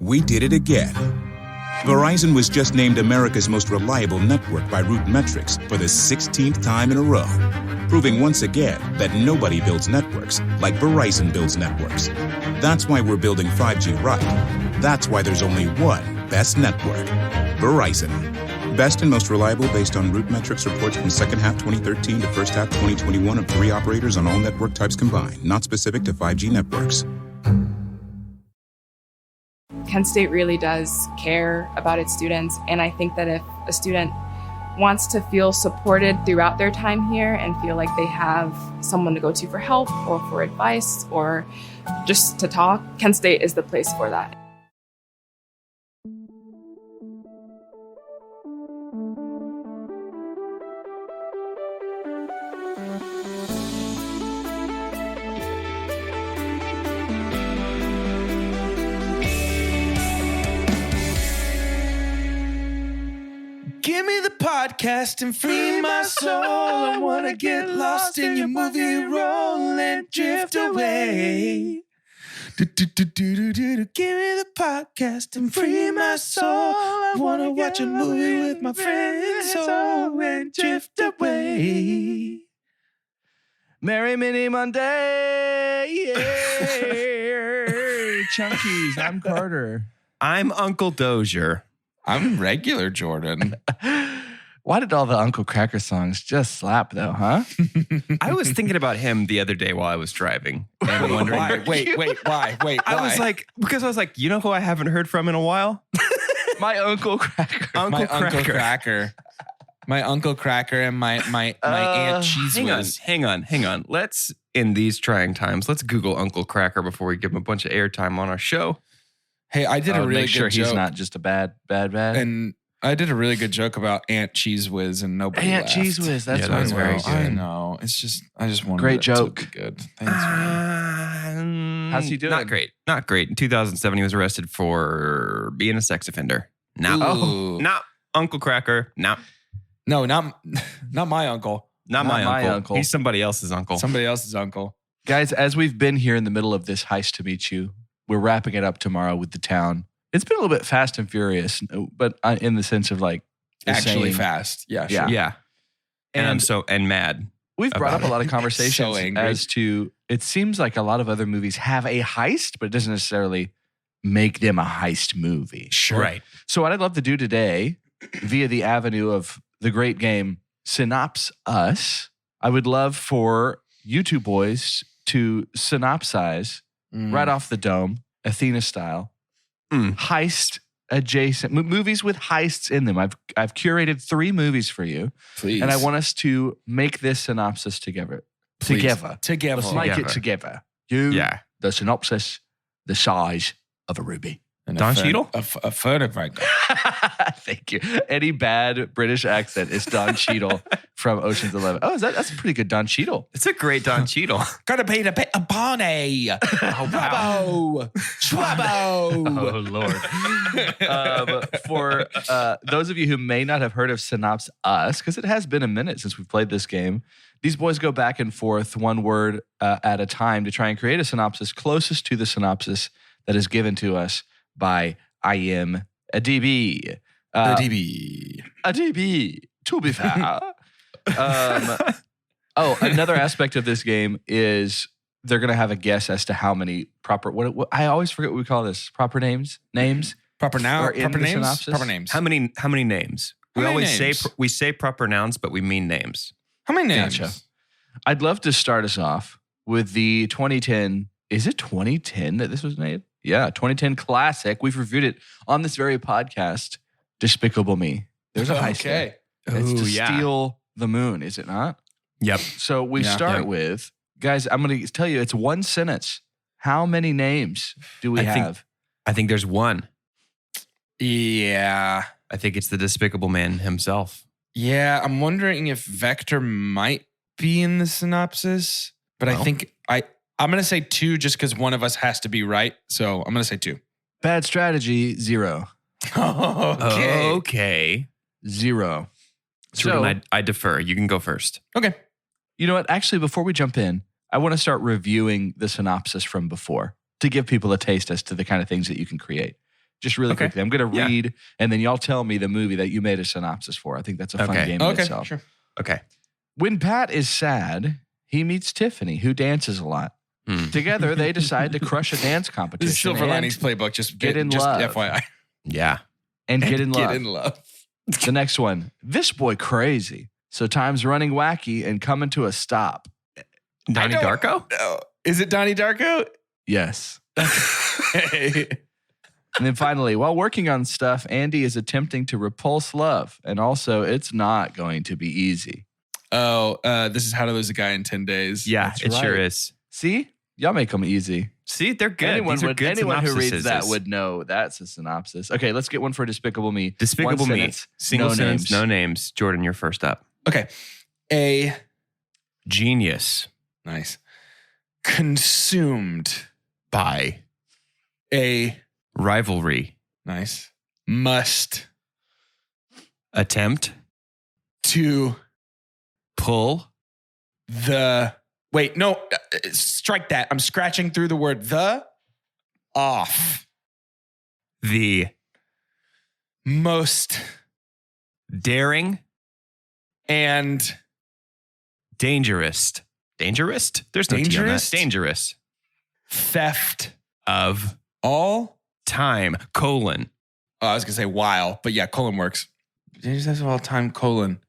we did it again. Verizon was just named America's most reliable network by RootMetrics for the 16th time in a row, proving once again that nobody builds networks like Verizon builds networks. That's why we're building 5G right. That's why there's only one best network, Verizon. Best and most reliable based on RootMetrics reports from second half 2013 to first half 2021 of 3 operators on all network types combined, not specific to 5G networks. Kent State really does care about its students, and I think that if a student wants to feel supported throughout their time here and feel like they have someone to go to for help or for advice or just to talk, Kent State is the place for that. Give me the podcast and free my soul. I want to get lost in your movie roll and drift away. Give me the podcast and free my soul. I want to watch a movie with my friends and drift away. Merry Mini Monday. Yeah. Chunkies, I'm Carter. I'm Uncle Dozier. I'm regular Jordan. Why did all the Uncle Cracker songs just slap though, huh? I was thinking about him the other day while I was driving. And I'm wondering, Why? Wait, why? I was like, you know who I haven't heard from in a while? My Uncle Cracker. Uncle Cracker. My Uncle Cracker and my Aunt Cheese Whiz. Hang on. Let's, in these trying times, let's Google Uncle Cracker before we give him a bunch of airtime on our show. Hey, I did a really make sure good joke. He's not just a bad. And I did a really good joke about Aunt Cheese Whiz and nobody Aunt laughed. Cheese Whiz, that's Yeah, that was very good. I know. It's just, I just wanted Great it joke. to be good. Thanks, man. How's he doing? Not great. In 2007, he was arrested for being a sex offender. No, not Uncle Cracker. No, not my uncle. Not my uncle. He's somebody else's uncle. Somebody else's uncle. Guys, as we've been here in the middle of this heist to meet you, we're wrapping it up tomorrow with the town. It's been a little bit fast and furious, but in the sense of like Actually fast. Yeah, sure. Yeah. And I'm so mad. We've brought up a lot of conversations So angry. as to, it seems like a lot of other movies have a heist, but it doesn't necessarily make them a heist movie. Sure. Right. So what I'd love to do today, via the avenue of the great game Synops-Us, I would love for you two boys to synopsize right off the dome, Athena style, heist adjacent movies with heists in them. I've curated 3 movies for you. Please. And I want us to make this synopsis together. Please. Together. Let's make it together. The synopsis, the size of a ruby. And Don Cheadle? A furtive right. Thank you. Any bad British accent is Don Cheadle from Ocean's 11. Oh, that's a pretty good Don Cheadle. It's a great Don Cheadle. Gotta pay the Barney. Trouble. Oh, Lord. For those of you who may not have heard of Synops-Us, because it has been a minute since we've played this game, these boys go back and forth one word at a time to try and create a synopsis closest to the synopsis that is given to us by IMDb. A DB. To be fair. Another aspect of this game is they're going to have a guess as to how many proper, what I always forget what we call this, proper names? Proper Or in proper the names? synopsis? Proper names. How many names? How We many always names? say proper nouns, but we mean names. How many names? Gotcha. I'd love to start us off with the 2010, is it 2010 that this was made? Yeah, 2010 classic. We've reviewed it on this very podcast, Despicable Me. There's a heist there. It's to steal the moon, is it not? Yep. So we start with, guys, I'm going to tell you, it's one sentence. How many names do we have? I think there's one. Yeah. I think it's the Despicable Man himself. Yeah, I'm wondering if Vector might be in the synopsis, but I think I'm going to say 2 just because one of us has to be right. So I'm going to say 2. Bad strategy, 0. Okay. 0. Jordan, I defer. You can go first. Okay. You know what? Actually, before we jump in, I want to start reviewing the synopsis from before to give people a taste as to the kind of things that you can create. just really Okay. quickly. I'm going to Yeah. read, and then y'all tell me the movie that you made a synopsis for. I think that's a fun Okay. game in Okay, itself. sure. Okay. When Pat is sad, he meets Tiffany, who dances a lot. Together, they decide to crush a dance competition. This is Silver and Linings Playbook. Just get in just love. FYI. Yeah. get in love. Get in love. The next one, this boy crazy. So time's running wacky and coming to a stop. Donnie Darko? Oh, is it Donnie Darko? Yes. Hey. And then finally, while working on stuff, Andy is attempting to repulse love. And also, it's not going to be easy. Oh, this is How to Lose a Guy in 10 Days. Yeah, That's it sure right. is. See? Y'all make them easy. See, they're good. Anyone, These are good anyone who reads synopsises. that would know that's a synopsis. Okay, let's get one for Despicable Me. Despicable One Me. sentence, Single no sentence, names. no names. Jordan, you're first up. Okay. A Genius nice. Consumed by a rivalry. nice. Must Attempt to pull the wait, no, strike that. I'm scratching through the word the off. the Most daring and dangerous. Dangerous? There's no T on that. Dangerous? Dangerous. theft Of all. time. Colon. Oh, I was gonna say while, but yeah, colon works. Dangerous of all time, colon.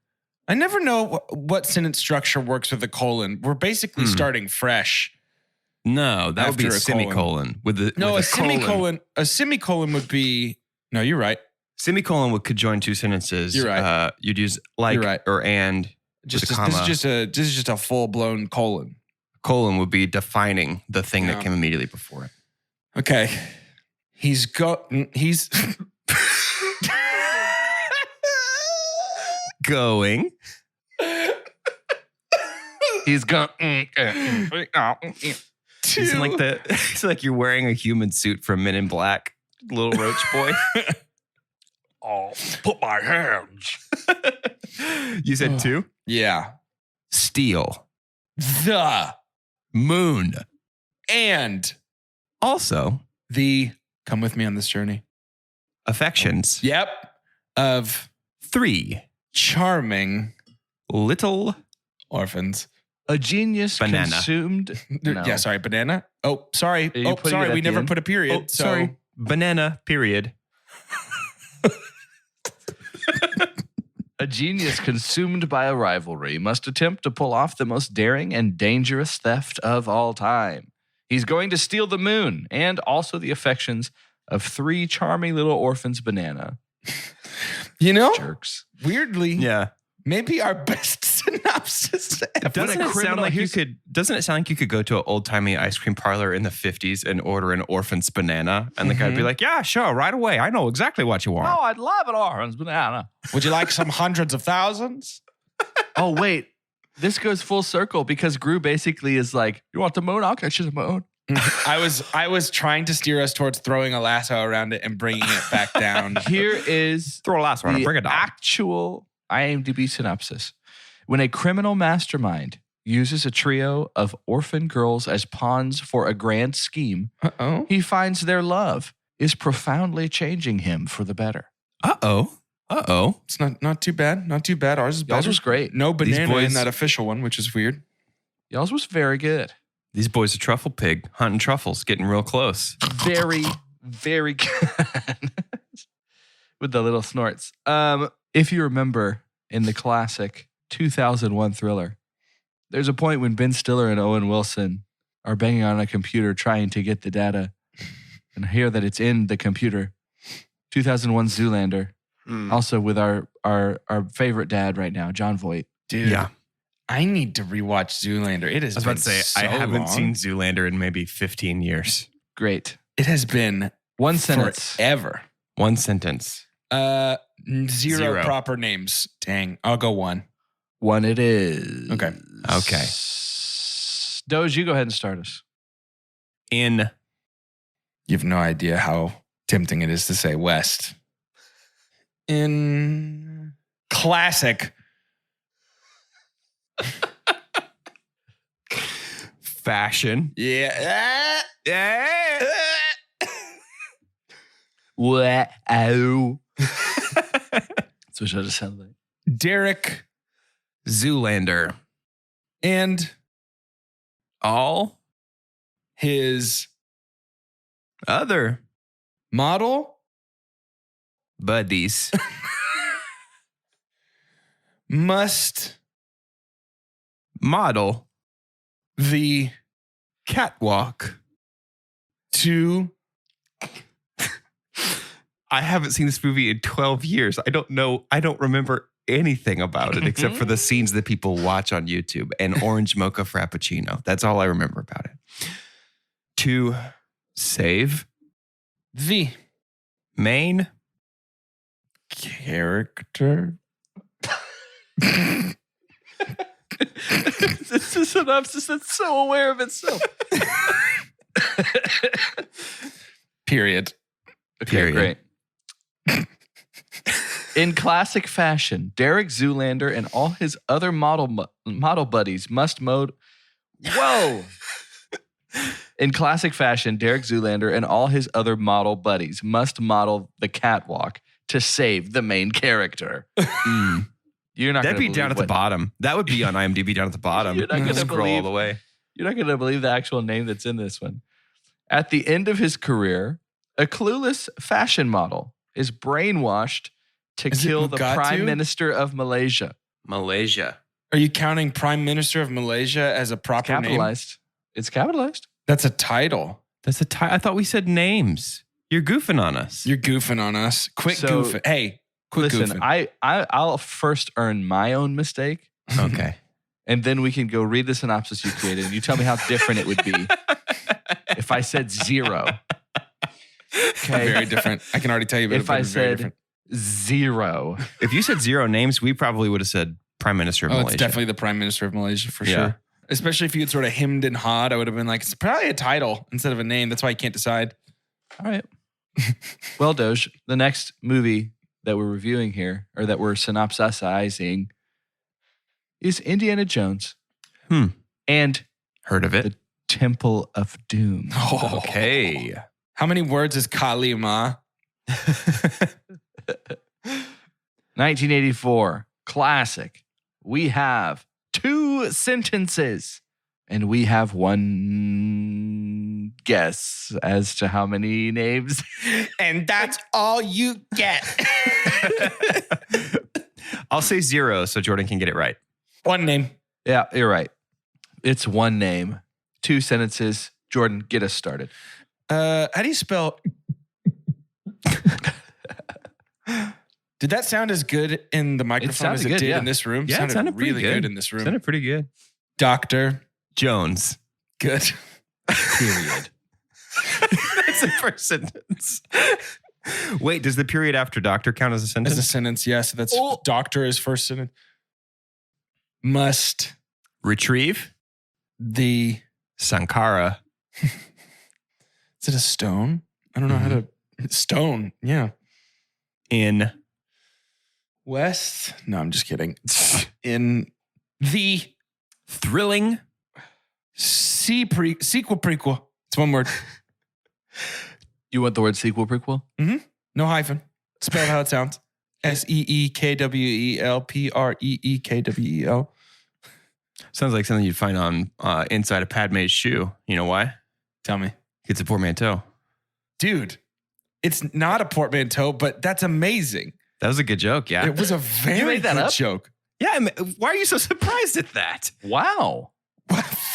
I never know what sentence structure works with a colon. We're basically starting fresh. No, that would be a After a colon. semicolon. With the No, with a semicolon. A semicolon would be. No, you're right. Semicolon could join two sentences. You're right. You'd use like You're right. or and. Just with a comma. this is just a full blown colon. Colon would be defining the thing Yeah. that came immediately before it. Okay, he's Going. He's going. It's like it's like you're wearing a human suit from Men in Black, little roach boy. I'll put my hands. You said two? yeah. Steal. The Moon. and Also, the come with me on this journey. affections. Yep. Of 3 charming little orphans. A genius Banana. consumed. No. Yeah, sorry, banana. Oh, sorry. Are you Oh, putting sorry. it at We the never end? put a period. Oh, sorry. Banana, period. A genius consumed by a rivalry must attempt to pull off the most daring and dangerous theft of all time. He's going to steal the moon and also the affections of 3 charming little orphans banana. You know, Jerks. weirdly, Yeah. maybe our best synopsis ever. Doesn't it sound like you could? Doesn't it sound like you could go to an old timey ice cream parlor in the 50s and order an orphan's banana, and the guy would be like, "Yeah, sure, right away. I know exactly what you want." Oh, I'd love an orange banana. Would you like some hundreds of thousands? Oh, wait. This goes full circle because Gru basically is like, you want the moon? I'll get you the moon. I was trying to steer us towards throwing a lasso around it and bringing it back down. Here is Throw a lasso on it, the bring it down. actual IMDb synopsis. When a criminal mastermind uses a trio of orphan girls as pawns for a grand scheme, Uh-oh. he finds their love is profoundly changing him for the better. Uh-oh. It's not too bad. Not too bad. Ours is better. Yours was great. No banana boys- in that official one, which is weird. Yours was very good. These boys are truffle pig hunting truffles, getting real close. Very, very good. With the little snorts. If you remember in the classic 2001 Thriller, there's a point when Ben Stiller and Owen Wilson are banging on a computer trying to get the data and hear that it's in the computer. 2001 Zoolander. Also with our favorite dad right now, John Voight. Dude. Yeah. I need to rewatch Zoolander. It has I was been about to say, so I haven't long. seen Zoolander in maybe 15 years. Great. It has been One sentence. forever. One sentence. Zero Zero. proper names. Dang. I'll go 1. One it is. Okay. Okay. Doge, you go ahead and start us. In You have no idea how tempting it is to say West. In classic. fashion. Yeah. Wow. That's what it sounds like. Derek Zoolander. and All his other model buddies must model the catwalk. to I haven't seen this movie in 12 years. I don't know. I don't remember anything about it except for the scenes that people watch on YouTube and orange mocha frappuccino. That's all I remember about it. To save the main character. This is a synopsis that's so aware of itself. Period. Okay, Period. great. In classic fashion, Derek Zoolander and all his other model buddies must mode. Whoa! In classic fashion, Derek Zoolander and all his other model buddies must model the catwalk to save the main character. You're not. That'd gonna be down at believe the bottom. That would be on IMDb down at the bottom. You're not gonna Scroll all believe- the way. You're not going to believe the actual name that's in this one. At the end of his career, a clueless fashion model is brainwashed to Is it kill the Mugatu? Prime Minister of Malaysia. Malaysia. Are you counting Prime Minister of Malaysia as a proper name? Capitalized. It's capitalized. That's a title. That's a I thought we said names. You're goofing on us. You're goofing on us. Quit So, goofing. Hey, quit Listen, goofing. I'll first earn my own mistake, Okay. and then we can go read the synopsis you created, and you tell me how different it would be if I said 0. Okay. Very different. I can already tell you. But If I it's very said different. 0. If you said 0 names, we probably would have said Prime Minister of Oh, Malaysia. it's definitely the Prime Minister of Malaysia for Yeah. sure. Especially if you had sort of hemmed and hawed, I would have been like, it's probably a title instead of a name. That's why you can't decide. All right. Well, Doge, the next movie that we're reviewing here, or that we're synopsisizing, is Indiana Jones and Heard of it? the Temple of Doom. Okay. How many words is Kalima? 1984, classic. We have 2 sentences, and we have one guess as to how many names. And that's all you get. I'll say 0 so Jordan can get it right. One name. Yeah, you're right. It's one name, 2 sentences. Jordan, get us started. How do you spell? Did that sound as good in the microphone sounded as it good, did yeah. in this room? Yeah, it sounded pretty really good. in this room. Sounded pretty good. Dr. Jones. Good. Period. That's the first sentence. Wait, does the period after doctor count as a sentence? As a sentence, yes. That's Oh. doctor is first sentence. Must Retrieve the Sankara. is it a stone? I don't know how to stone. Yeah. In West. No, I'm just kidding. In the thrilling sequel prequel. It's one word. You want the word sequel prequel? No hyphen. Spelled how it sounds. SEEKWELPREEKWEL. sounds like something you'd find on inside of Padme's shoe. You know why? Tell me. It's a portmanteau. Dude, it's not a portmanteau, but that's amazing. That was a good joke. Yeah. It was a very made that good up? joke. Yeah. I mean, why are you so surprised at that? Wow.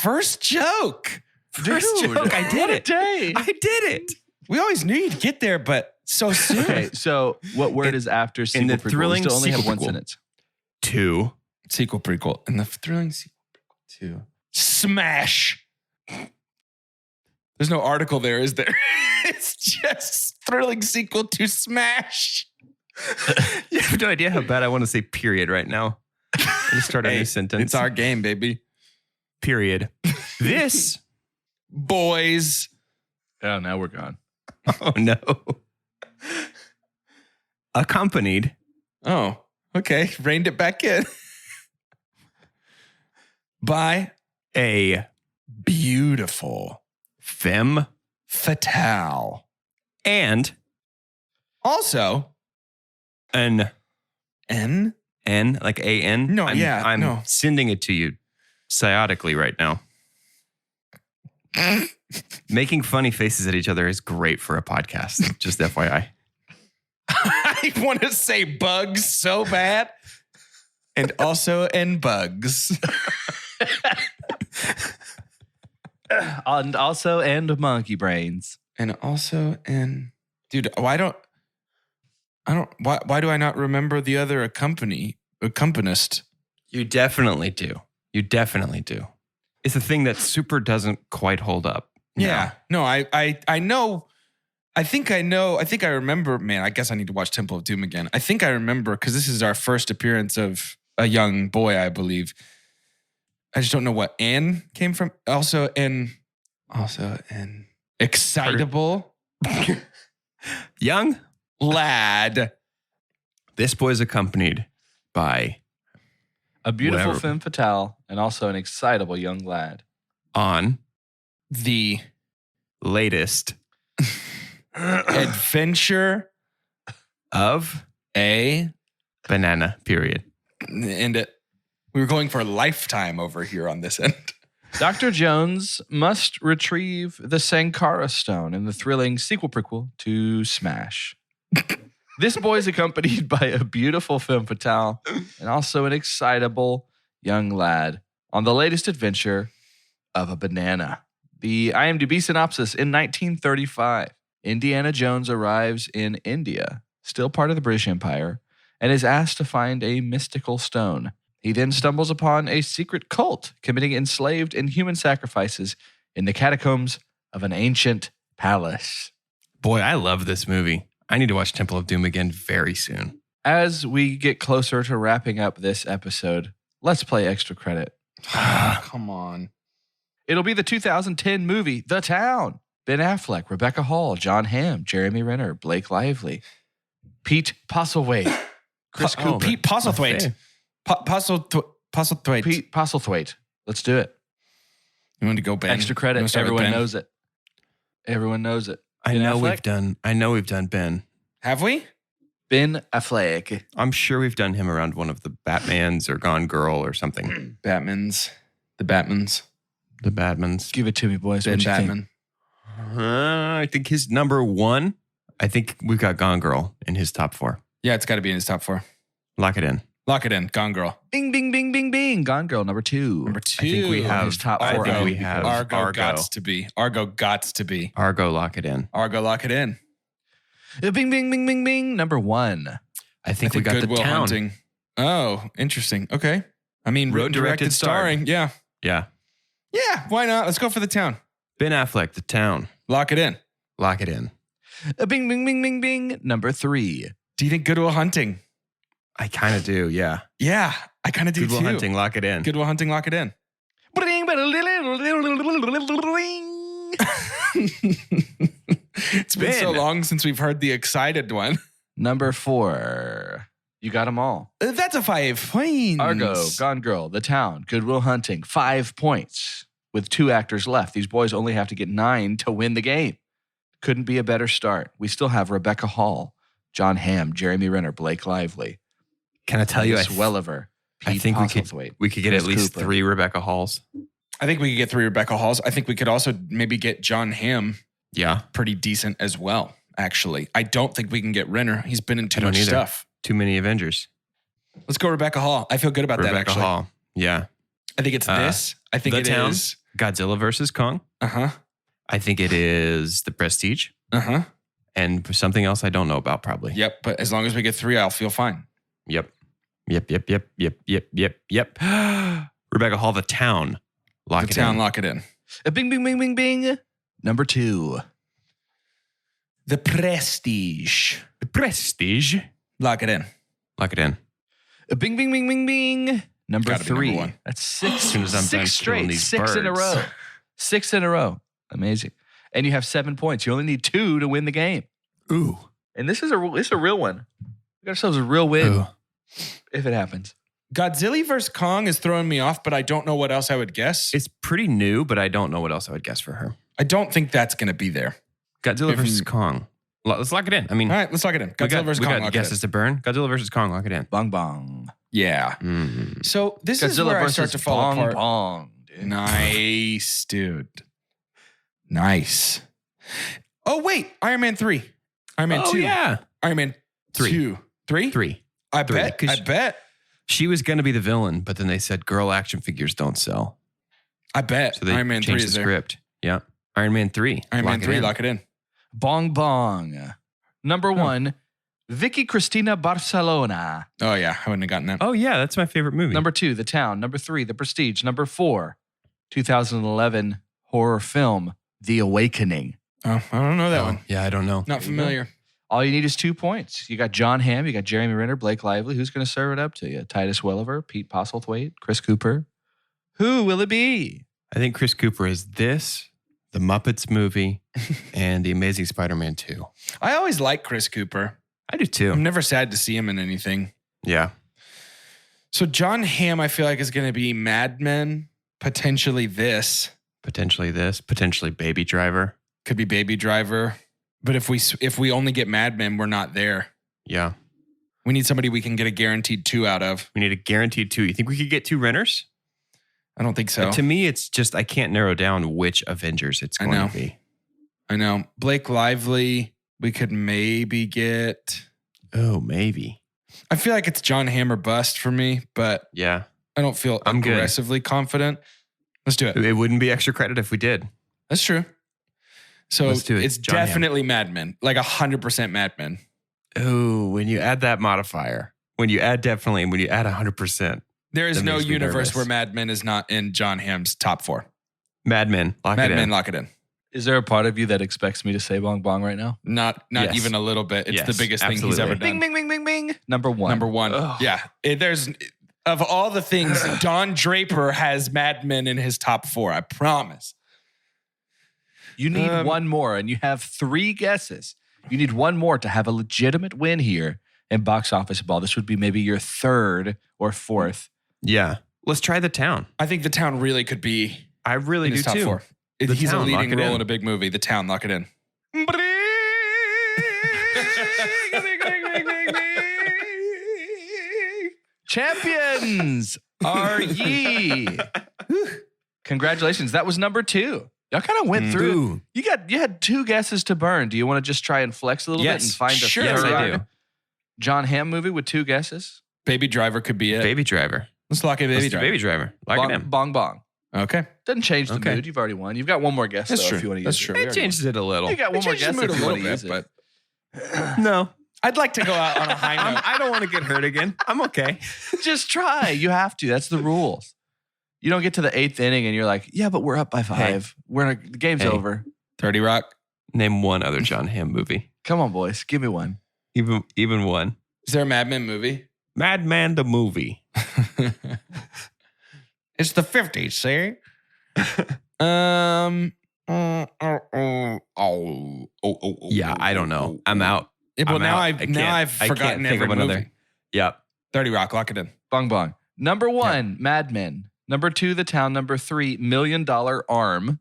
First joke. First Dude, joke. I did what a it. day. I did it. We always knew you'd get there, but so soon. Okay, so what word is after sequel the prequel? thrilling We still only have sequel one prequel. sentence. 2. Sequel prequel. And the thrilling sequel prequel too. Smash. There's no article there, is there? It's just thrilling sequel to Smash. You have no idea how bad I want to say period right now. Let's start a Hey, new sentence. It's our game, baby. period. This. Boys. Oh, now we're gone. Oh no. Accompanied. Oh, okay. Reined it back in. By A beautiful femme fatale and Also, N like A-N? No, I'm sending it to you psiotically right now. Making funny faces at each other is great for a podcast. Just FYI. I want to say bugs so bad. And also N bugs. And also and monkey brains. And also N. Dude, why do I not remember the other accompanist? You definitely do. It's a thing that super doesn't quite hold up. Yeah. No, I know. I think I remember, man, I guess I need to watch Temple of Doom again. I think I remember because this is our first appearance of a young boy, I believe. I just don't know what N came from. Also N. Excitable. Young lad. This boy's accompanied by a beautiful femme fatale and also an excitable young lad. On the latest adventure of a banana, period. And we were going for a lifetime over here on this end. Dr. Jones must retrieve the Sankara Stone in the thrilling sequel prequel to Smash. This boy is accompanied by a beautiful femme fatale and also an excitable young lad on the latest adventure of a banana. The IMDb synopsis: in 1935, Indiana Jones arrives in India, still part of the British Empire, and is asked to find a mystical stone. He then stumbles upon a secret cult committing enslaved and human sacrifices in the catacombs of an ancient palace. Boy, I love this movie. I need to watch Temple of Doom again very soon. As we get closer to wrapping up this episode, let's play extra credit. Come on. It'll be the 2010 movie, The Town. Ben Affleck, Rebecca Hall, John Hamm, Jeremy Renner, Blake Lively, Pete Postlethwaite, Chris Cooper. Pete Postlethwaite. Postlethwaite. Pete Postlethwaite. Let's do it. You want to go, Ben? Extra credit. Everyone knows it. Everyone knows it. I know we've done Ben. Have we? Ben Affleck. I'm sure we've done him around one of the Batmans or Gone Girl or something. The Batmans. Give it to me, boys. Ben What you Batman. think? I think his number one. I think we've got Gone Girl in his top 4. Yeah, it's got to be in his top 4. Lock it in. Gone Girl. Bing, bing, bing, bing, bing. Gone Girl, number 2. Number 2. I think we have his top 4. I think we have Argo. Argo. Gots to be. Argo, Lock it in. Argo, lock it in. Bing, bing, bing, bing, bing. Number 1. I think we got Good The Will Town. Hunting. Oh, interesting. Okay. I mean, written, directed, starring. Yeah. Yeah. Yeah, why not? Let's go for The Town. Ben Affleck, The Town. Lock it in. Lock it in. Bing, bing, bing, bing, bing. Number 3. Do you think Good Will Hunting? I kind of do, yeah. Yeah, I kind of do Good too. Will Hunting, lock it in. Good Will Hunting, lock it in. It's been so long since we've heard the excited one. Number 4. You got them all. That's a 5 points. Argo, Gone Girl, The Town, Good Will Hunting, 5 points. With 2 actors left, these boys only have to get 9 to win the game. Couldn't be a better start. We still have Rebecca Hall, John Hamm, Jeremy Renner, Blake Lively. Can I tell you, Welliver, I think we could get at least Cooper. 3 Rebecca Halls. I think we could get 3 Rebecca Halls. I think we could also maybe get John Hamm. Yeah. Pretty decent as well, actually. I don't think we can get Renner. He's been in too much either. stuff. Too many Avengers. Let's go Rebecca Hall. I feel good about that, Rebecca actually. Hall. Yeah. I think it's this. I think The it Town, is. Godzilla versus Kong. Uh-huh. I think it is The Prestige. Uh-huh. And something else I don't know about, probably. Yep, but as long as we get 3, I'll feel fine. Yep. Rebecca Hall, The Town. Lock it in. Lock it in. Bing, bing, bing, bing, bing. Number 2. The Prestige. The Prestige. Lock it in. Lock it in. Bing, bing, bing, bing, bing. Number Gotta be 3. number 1. That's 6. As soon as I'm done 6 killing straight. these 6 in a birds. row. 6 in a row. Amazing. And you have 7 points. You only need 2 to win the game. Ooh. And this is a real one. We got ourselves a real win. Ooh. If it happens. Godzilla vs. Kong is throwing me off, but I don't know what else I would guess. It's pretty new, but I don't know what else I would guess for her. I don't think that's going to be there. Godzilla versus Kong. Let's lock it in. I mean, All right, let's lock it in. we Godzilla vs. got Kong. Lock it guesses in. to burn. Godzilla versus Kong. Lock it in. Bong bong. Yeah. So this is Godzilla where I versus start to fall bong apart. bong. Dude. Nice, dude. Nice. Oh, wait. Iron Man 3. Iron Man 2. yeah. Iron Man 3. 2. 3? 3. I 3, bet. 'cause I bet. She was going to be the villain, but then they said girl action figures don't sell. I bet. So they Iron Man 3 changed is the there. script. Yeah. Iron Man 3. Iron Man Lock it 3. in. Lock it in. Bong bong. Number 1, Vicky Cristina Barcelona. Oh, yeah. I wouldn't have gotten that. Oh, yeah. That's my favorite movie. Number 2, The Town. Number 3, The Prestige. Number 4, 2011 horror film, The Awakening. Oh, I don't know that one. Yeah, I don't know. Not familiar. All you need is 2 points. You got John Hamm, you got Jeremy Renner, Blake Lively. Who's going to serve it up to you? Titus Welliver, Pete Postlethwaite, Chris Cooper. Who will it be? I think Chris Cooper is this, The Muppets movie, and The Amazing Spider-Man 2. I always like Chris Cooper. I do too. I'm never sad to see him in anything. Yeah. So John Hamm, I feel like, is going to be Mad Men. Potentially this. Potentially this. Potentially Baby Driver. Could be Baby Driver. But if we only get Mad Men, we're not there. Yeah. We need somebody we can get a guaranteed 2 out of. We need a guaranteed 2. You think we could get 2 renters? I don't think so. To me, it's just I can't narrow down which Avengers it's I going know. to be. I know. Blake Lively, we could maybe get. Oh, maybe. I feel like it's John Hamm or bust for me, but Yeah. I don't feel I'm good. aggressively confident. Let's do it. It wouldn't be extra credit if we did. That's true. So Let's do it. it's John Hamm. definitely Mad Men, like 100% Mad Men. Oh, when you add that modifier, when you add definitely, and when you add 100%, There is That no makes me universe nervous. where Mad Men is not in John Hamm's top 4. Mad Men, lock Mad it Men, in. lock it in. Is there a part of you that expects me to say bong bong right now? Not Yes. even a little bit. It's Yes, the biggest thing he's absolutely. ever done. Bing, bing, bing, bing, bing. Number 1. Number 1. Ugh. Yeah. There's of all the things, Don Draper has Mad Men in his top 4. I promise. You need one more, and you have 3 guesses. You need one more to have a legitimate win here in box office ball. This would be maybe your 3rd or 4th. Yeah. Let's try The Town. I think The Town really could be I really in do his top too. 4. The He's Town, a lock leading it role in. in a big movie. The Town, lock it in. Champions are ye. Congratulations. That was number 2. Y'all kind of went through. Ooh. You had 2 guesses to burn. Do you want to just try and flex a little bit and find a sure. Yes, third? I do. John Hamm movie with 2 guesses? Baby Driver could be it. Baby Driver. Let's lock in Let's Baby do Driver. Baby Driver. Lock Bong, it in. bong bong. Okay. Doesn't change the Okay. mood. You've already won. You've got one more guess That's though, true. if you want to That's use true. it. It changes it a little. You got one It more changes guess the mood if a you want little to bit, use it. but No. I'd like to go out on a high note. I don't want to get hurt again. I'm okay. Just try. You have to. That's the rules. You don't get to the 8th inning and you're like, yeah, but we're up by 5. The game's Hey. over. 30 Rock. Name one other John Hamm movie. Come on, boys. Give me one. Even one. Is there a Mad Men movie? Mad Men the movie. It's the 50s, see? Yeah, I don't know. I'm out. Yeah, well, I'm now out. I've I now can't- I've I can't forgotten think every of another. movie. Yep. 30 Rock, lock it in. Bong bong. Number 1, Mad Men. Number 2, The Town. Number 3, $1 Million Arm,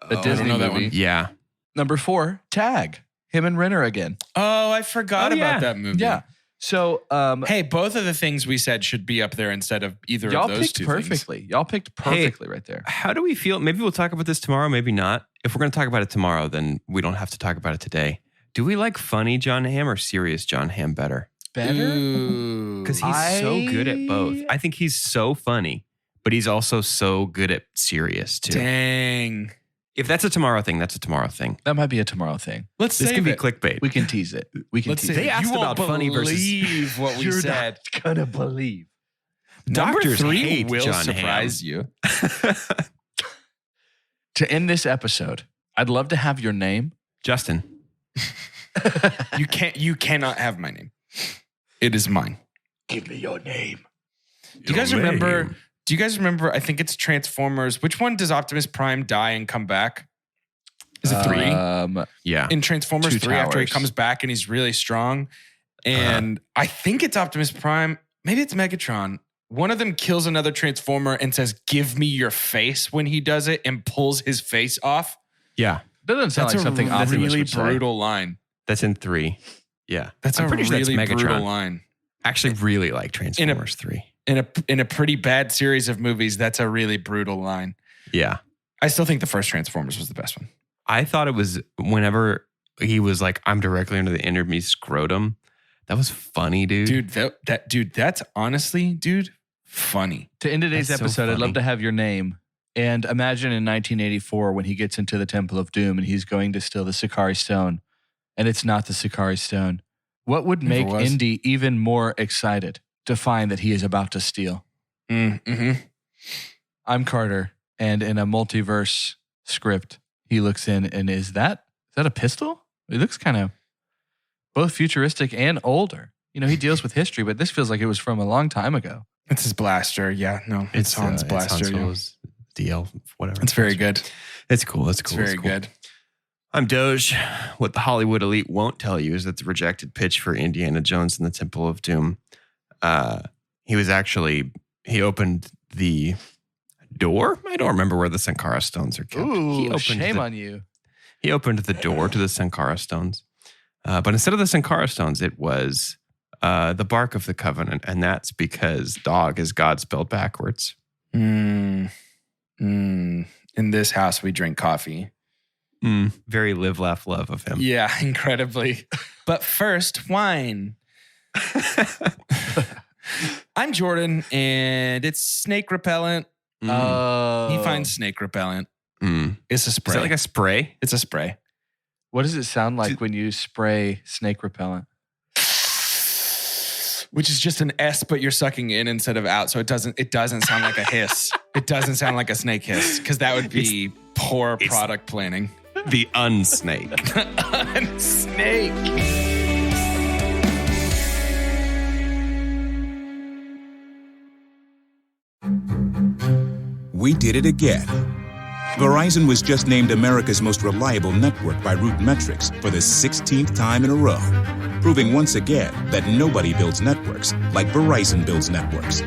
the I Disney don't know that movie. one. Yeah. Number 4, Tag. Him and Renner again. Oh, I forgot Oh, yeah. about that movie. Yeah. So Hey, both of the things we said should be up there instead of either y'all of those picked two perfectly. Y'all picked perfectly right there. How do we feel? Maybe we'll talk about this tomorrow, maybe not. If we're going to talk about it tomorrow, then we don't have to talk about it today. Do we like funny John Hamm or serious John Hamm better? things. Because he's so good at both. I think he's so funny, but he's also so good at serious too. Dang. If that's a tomorrow thing, that's a tomorrow thing. That might be a tomorrow thing. Let's This save can be it. clickbait. We can tease it. We can Let's tease say They it. asked you won't about funny versus- believe what we You're said. not gonna believe. Number Doctors 3 hate will John surprise you. To end this episode, I'd love to have your name. Justin. You cannot have my name. It is mine. Give me your name. Do you guys remember? Do you guys remember? I think it's Transformers. Which one does Optimus Prime die and come back? Is it 3? Yeah. In Transformers Two 3, after he Towers. comes back and he's really strong. And I think it's Optimus Prime. Maybe it's Megatron. One of them kills another Transformer and says, "Give me your face" when he does it and pulls his face off. Yeah. Doesn't sound That's like something a Optimus really would say. brutal line. That's in 3. Yeah. That's I'm a pretty sure really that's brutal Megatron. line. Actually, really like Transformers 3. In a pretty bad series of movies, that's a really brutal line. Yeah. I still think the first Transformers was the best one. I thought it was whenever he was like, I'm directly under the enemy scrotum. That was funny, dude. Dude, that's honestly, funny. To end today's That's so episode, I'd funny. love to have your name. And imagine in 1984 when he gets into the Temple of Doom and he's going to steal the Sakari Stone, and it's not the Sakari Stone. What would make Never was. Indy even more excited to find that he is about to steal? Mm-hmm. I'm Carter, and in a multiverse script, he looks in and is that a pistol? It looks kind of both futuristic and older. You know, he deals with history, but this feels like it was from a long time ago. It's his blaster. Yeah, no, it's Han's blaster. It's Yeah. Solo's DL, whatever. It's very good. It's cool. It's It's cool. very cool. good. I'm Doge. What the Hollywood elite won't tell you is that the rejected pitch for Indiana Jones and the Temple of Doom, he opened the door. I don't remember where the Sankara stones are kept. Ooh, shame on you. He opened the door to the Sankara stones. But instead of the Sankara stones, it was the bark of the covenant. And that's because dog is God spelled backwards. In this house, we drink coffee. Very live, laugh, love of him. Yeah, incredibly. But first, wine. I'm Jordan, and it's snake repellent. Oh. He finds snake repellent. It's a spray. Is that like a spray? It's a spray. What does it sound like when you spray snake repellent? Which is just an S, but you're sucking in instead of out, so it doesn't sound like a hiss. It doesn't sound like a snake hiss, because that would be poor product planning. The unsnake. Snake. We did it again. Verizon was just named America's most reliable network by Root Metrics for the 16th time in a row, proving once again that nobody builds networks like Verizon builds networks.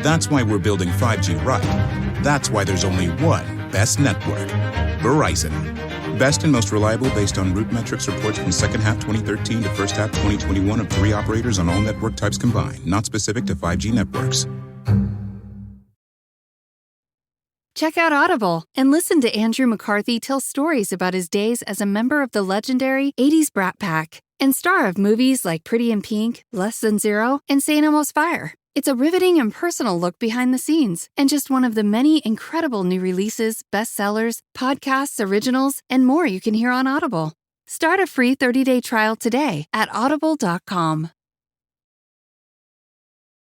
That's why we're building 5G right. That's why there's only one best network, Verizon. Best and most reliable based on Root Metrics reports from second half 2013 to first half 2021 of 3 operators on all network types combined, not specific to 5G networks. Check out Audible and listen to Andrew McCarthy tell stories about his days as a member of the legendary 80s Brat Pack and star of movies like Pretty in Pink, Less Than Zero, and St. Elmo's Fire. It's a riveting and personal look behind the scenes and just one of the many incredible new releases, bestsellers, podcasts, originals, and more you can hear on Audible. Start a free 30-day trial today at audible.com.